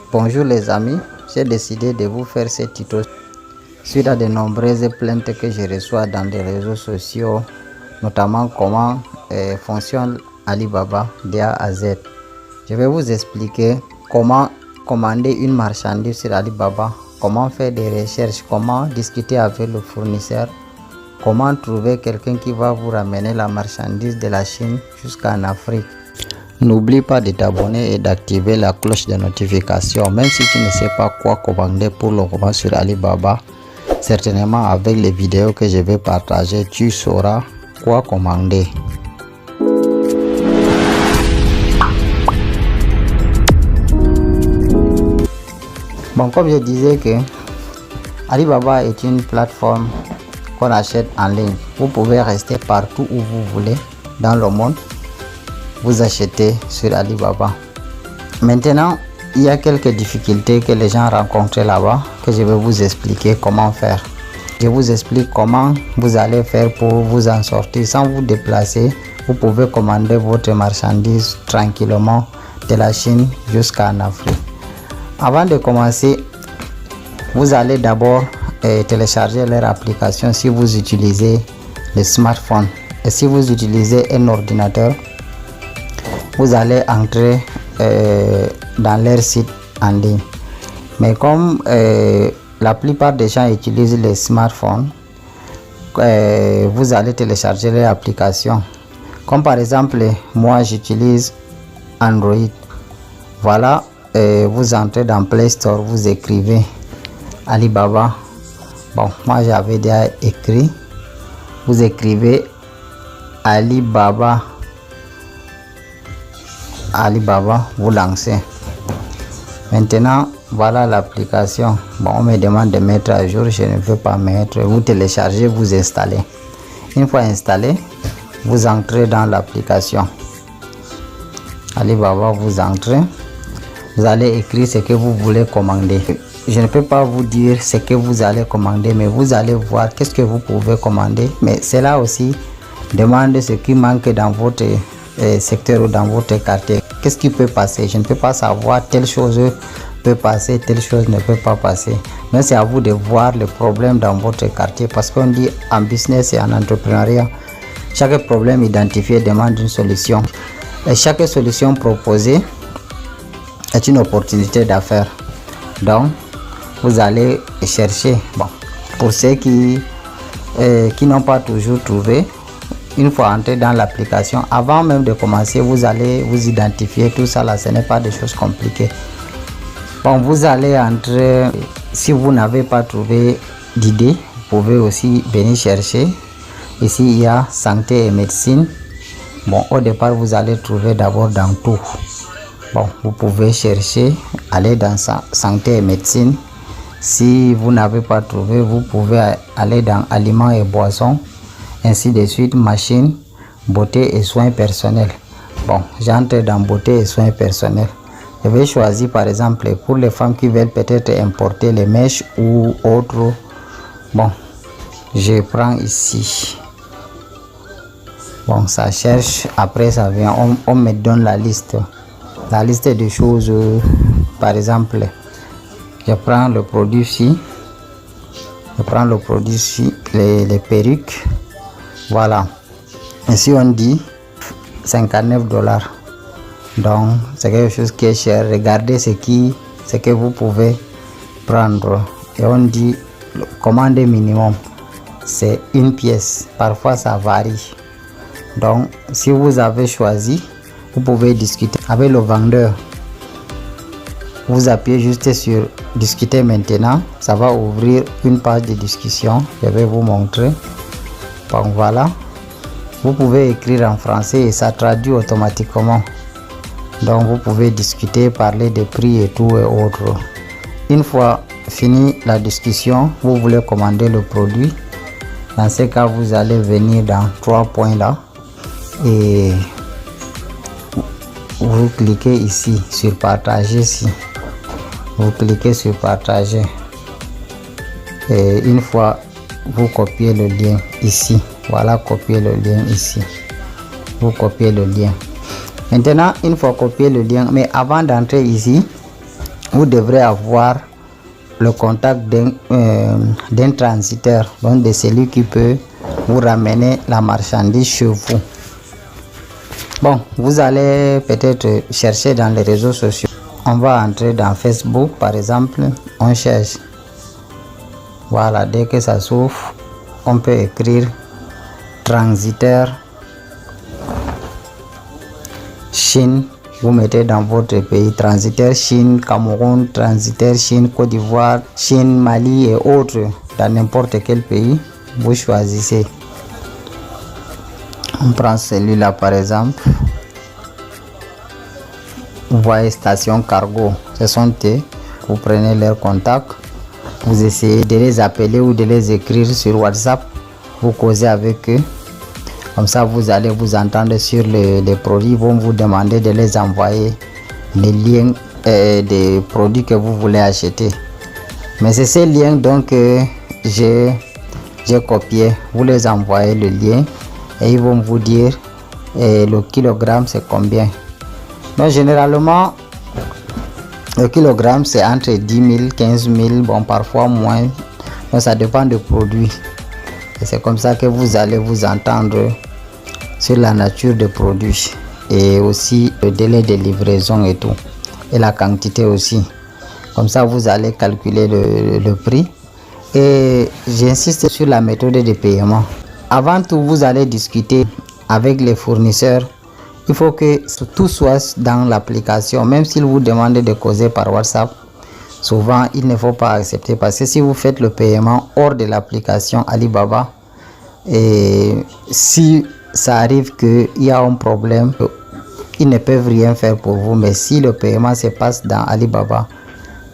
Bonjour les amis, j'ai décidé de vous faire ce tuto suite à de nombreuses plaintes que je reçois dans les réseaux sociaux, notamment comment fonctionne Alibaba de A à Z. Je vais vous expliquer comment commander une marchandise sur Alibaba, comment faire des recherches, comment discuter avec le fournisseur, comment trouver quelqu'un qui va vous ramener la marchandise de la Chine jusqu'en Afrique. N'oublie pas de t'abonner et d'activer la cloche de notification. Même si tu ne sais pas quoi commander pour le moment sur Alibaba, certainement avec les vidéos que je vais partager, tu sauras quoi commander. Bon, comme je disais que Alibaba est une plateforme qu'on achète en ligne. Vous pouvez rester partout où vous voulez dans le monde. Vous achetez sur Alibaba. Maintenant, il y a quelques difficultés que les gens rencontrent là-bas que je vais vous expliquer comment faire. Je vous explique comment vous allez faire pour vous en sortir sans vous déplacer. Vous pouvez commander votre marchandise tranquillement de la Chine jusqu'en Afrique. Avant de commencer, vous allez d'abord télécharger leur application si vous utilisez le smartphone. Et si vous utilisez un ordinateur, vous allez entrer dans leur site en ligne. Mais comme la plupart des gens utilisent les smartphones, vous allez télécharger leur application. Comme par exemple, moi j'utilise Android. Voilà, vous entrez dans Play Store, vous écrivez Alibaba. Bon, moi j'avais déjà écrit. Vous écrivez Alibaba. Alibaba, vous lancez. Maintenant, voilà l'application. Bon, on me demande de mettre à jour, je ne veux pas mettre. Vous téléchargez, vous installez. Une fois installé, vous entrez dans l'application Alibaba, vous entrez. Vous allez écrire ce que vous voulez commander. Je ne peux pas vous dire ce que vous allez commander, mais vous allez voir qu'est-ce que vous pouvez commander. Mais cela aussi demande ce qui manque dans votre secteur ou dans votre quartier. Qu'est-ce qui peut passer? Je ne peux pas savoir telle chose peut passer, telle chose ne peut pas passer. Mais c'est à vous de voir le problème dans votre quartier, parce qu'on dit en business et en entrepreneuriat, chaque problème identifié demande une solution. Et chaque solution proposée est une opportunité d'affaires. Donc, vous allez chercher. Bon, pour ceux qui n'ont pas toujours trouvé, une fois entré dans l'application, avant même de commencer, vous allez vous identifier tout ça là, ce n'est pas des choses compliquées. Bon, vous allez entrer. Si vous n'avez pas trouvé d'idée, vous pouvez aussi venir chercher. Ici il y a santé et médecine. Bon, au départ vous allez trouver d'abord dans tout. Bon, vous pouvez chercher, aller dans santé et médecine. Si vous n'avez pas trouvé, vous pouvez aller dans aliments et boissons, ainsi de suite, machines, beauté et soins personnels. Bon, j'entre dans beauté et soins personnels. Je vais choisir par exemple pour les femmes qui veulent peut-être importer les mèches ou autres. Bon, je prends ici. Bon, ça cherche, après ça vient, on me donne la liste de choses. Par exemple, je prends le produit ici. Je prends le produit ici, les perruques. Voilà. Ici on dit $59. Donc c'est quelque chose qui est cher. Regardez ce que vous pouvez prendre. Et on dit commande minimum, c'est une pièce. Parfois ça varie. Donc si vous avez choisi, vous pouvez discuter avec le vendeur. Vous appuyez juste sur discuter maintenant. Ça va ouvrir une page de discussion. Je vais vous montrer. Bon, voilà. Vous pouvez écrire en français et ça traduit automatiquement. Donc vous pouvez discuter, parler des prix et tout et autres. Une fois fini la discussion, vous voulez commander le produit. Dans ce cas, vous allez venir dans 3 points là et vous cliquez ici sur partager ici. Vous cliquez sur partager et une fois vous copiez le lien ici. Voilà, copier le lien ici. Vous copiez le lien. Maintenant, une fois copié le lien, mais avant d'entrer ici, vous devrez avoir le contact d'un transiteur, donc de celui qui peut vous ramener la marchandise chez vous. Bon, vous allez peut-être chercher dans les réseaux sociaux. On va entrer dans Facebook par exemple, on cherche. Voilà, dès que ça s'ouvre, on peut écrire transiteur Chine. Vous mettez dans votre pays transiteur Chine, Cameroun, transiteur Chine, Côte d'Ivoire, Chine, Mali et autres. Dans n'importe quel pays, vous choisissez. On prend celui-là par exemple. Vous voyez station cargo, ce sont eux. Vous prenez leur contact, vous essayez de les appeler ou de les écrire sur WhatsApp. Vous causez avec eux. Comme ça, vous allez vous entendre sur les produits. Ils vont vous demander de les envoyer les liens des produits que vous voulez acheter. Mais c'est ces liens donc j'ai copié. Vous les envoyez le lien et ils vont vous dire le kilogramme c'est combien. Donc généralement, le kilogramme c'est entre 10 000, 15 000, bon parfois moins. Donc ça dépend du produit. Et c'est comme ça que vous allez vous entendre sur la nature des produits et aussi le délai de livraison et tout, et la quantité aussi. Comme ça vous allez calculer le prix. Et j'insiste sur la méthode de paiement. Avant tout, vous allez discuter avec les fournisseurs. Il faut que tout soit dans l'application. Même s'ils vous demandent de causer par WhatsApp, souvent il ne faut pas accepter, parce que si vous faites le paiement hors de l'application Alibaba, et si ça arrive qu'il y a un problème, ils ne peuvent rien faire pour vous. Mais si le paiement se passe dans Alibaba,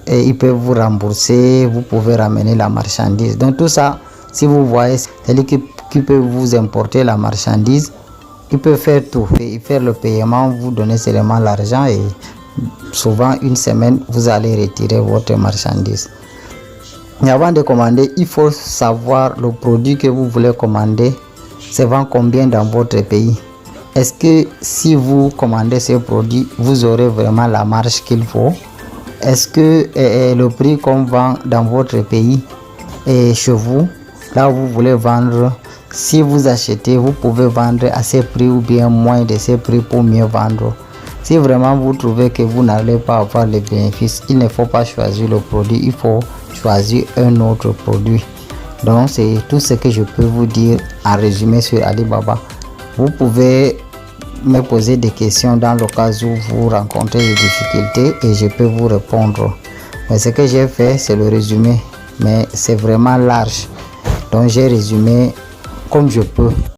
et ils peuvent vous rembourser, vous pouvez ramener la marchandise. Donc tout ça, si vous voyez, celui qui peut vous importer la marchandise, il peut faire tout, et faire le paiement, vous donner seulement l'argent et souvent une semaine, vous allez retirer votre marchandise. Mais avant de commander, il faut savoir le produit que vous voulez commander se vend combien dans votre pays. Est-ce que si vous commandez ce produit, vous aurez vraiment la marge qu'il faut? Est-ce que le prix qu'on vend dans votre pays et chez vous, là où vous voulez vendre, si vous achetez, vous pouvez vendre à ce prix ou bien moins de ce prix pour mieux vendre? Si vraiment vous trouvez que vous n'allez pas avoir les bénéfices, il ne faut pas choisir le produit, il faut choisir un autre produit. Donc c'est tout ce que je peux vous dire en résumé sur Alibaba. Vous pouvez me poser des questions dans le cas où vous rencontrez des difficultés et je peux vous répondre. Mais ce que j'ai fait, c'est le résumé, mais c'est vraiment large. Donc j'ai résumé comme je peux.